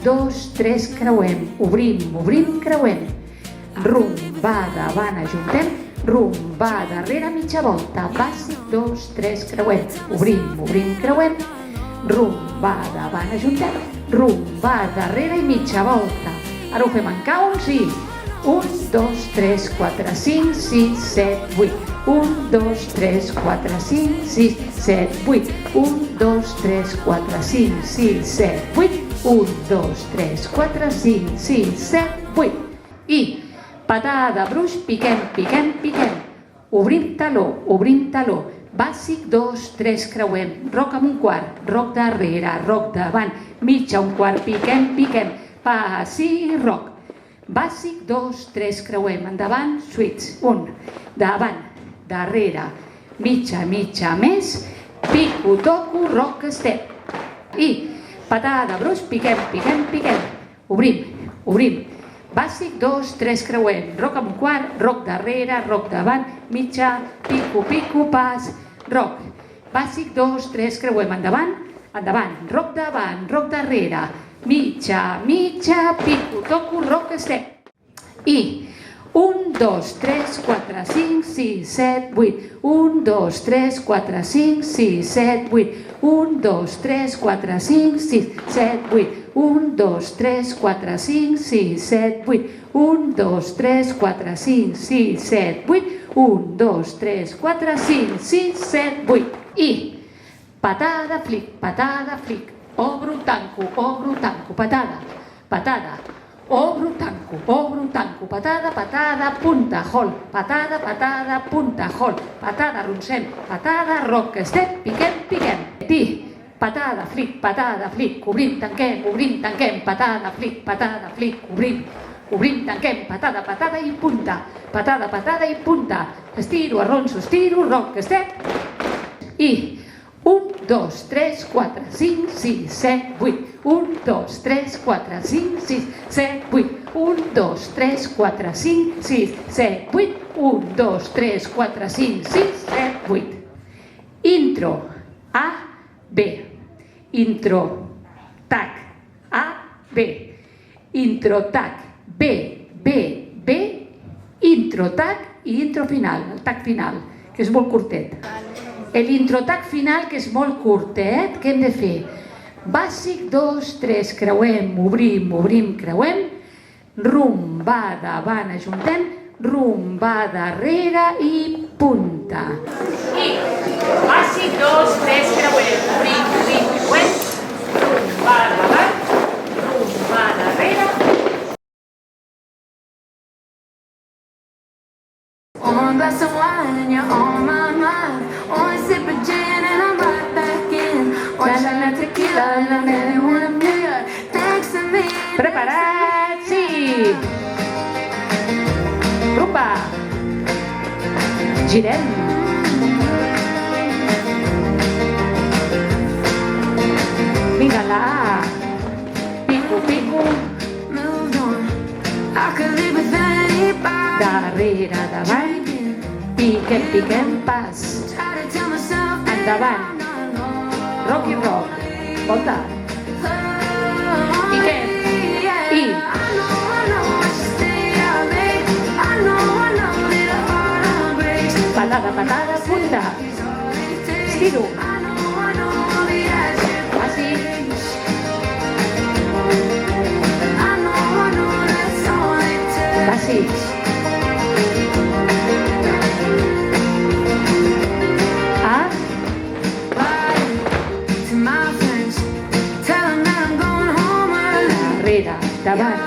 2, 3, creuem, obrim, obrim, creuem. Rumba, davant, ajuntem, rumba, darrere, mitja volta, bàsic, 2, 3, creuem, obrim, obrim, creuem, rumba, davant, ajuntem, rumba, darrere i mitja volta. Ara ho fem en counts i 1, 2, 3, 4, 5, 6, 7, 8. 1, 2, 3, 4, 5, 6, 7, 8. 1, 2, 3, 4, 5, 6, 7, 8. 1, 2, 3, 4, 5, 6, 7, 8. I patada, bruix, piquem, piquem, piquem. Obrim taló, bàsic, 2, 3, creuem, roc amb un quart, roc darrere, roc davant, mitja, un quart, piquem, piquem, passi, roc. Bàsic, 2, 3, creuem, endavant, switch, 1, davant, darrere, mitja, mitja, més, pico, toco, roc, step. I patada, bruix, piquem, piquem, piquem, obrim, obrim. Bàsic, 2, 3, creuem, roc amb un quart, roc darrere, roc davant, mitja, pico, pico, pas, roc. Bàsic, 2, 3, creuem, endavant, endavant, roc davant, roc darrere, mitja, mitja, pico, toco, roc, step. I 1, 2, 3, 4, 5, 6, 7, 8. 1, 2, 3, 4, 5, 6, 7, 8. 1, 2, 3, 4, 5, 6, 7, 8. 1, 2, 3, 4, 5, 6, 7, 8. 1, 2, 3, 4, 5, 6, 7, 8. 1, 2, 3, 4, 5, 6, 7, 8. I patada, flic, obro, tanco, patada, patada, obro, tanco, patada, patada, punta, hold, patada, patada, punta, hold, patada, roncem, patada, roc, step, piquem, piquem. I patada, flic, obrim, tanquem, patada, flic, obrim, tanquem, patada, patada i punta, estiro, arronso, estiro, roc, step. I 1, 2, 3, 4, 5, 6, 7, 8. 1, 2, 3, 4, 5, 6, 7, 8. 1, 2, 3, 4, 5, 6, 7, 8. 1, 2, 3, 4, 5, 6, 7, 8. Intro, A, B. Intro, tac, A, B. Intro, tac, B, B, B. Intro, tac i intro final, el tac final, que és molt curtet. L'introtac final, que és molt curtet, què hem de fer? Bàsic, 2, 3, creuem, obrim, creuem, rumba, davant, ajuntem, rumba, darrere i punta. I bàsic, 2, 3, creuem, obrim, creuem, rumba, davant, rumba, darrere. One glass of wine and you're on my mind. Only sip a gin and I'm right back in. Watch that tequila and I really wanna be thanks to me. Preparats, sí! Rumba! Girem! Vinga, la A! Pico! Moved on. I could live with anybody. Darrere, davant, piquem, pas, Try to tell myself that endavant, I'm not alone. roc i roc, volta, piquem, i I know what you say, babe. I know that a heart breaks. patada, punta, estiro, I know the answer. passi, I know that's all it takes. passi, A, To my friends, tell them that I'm going home early. darrere, davant,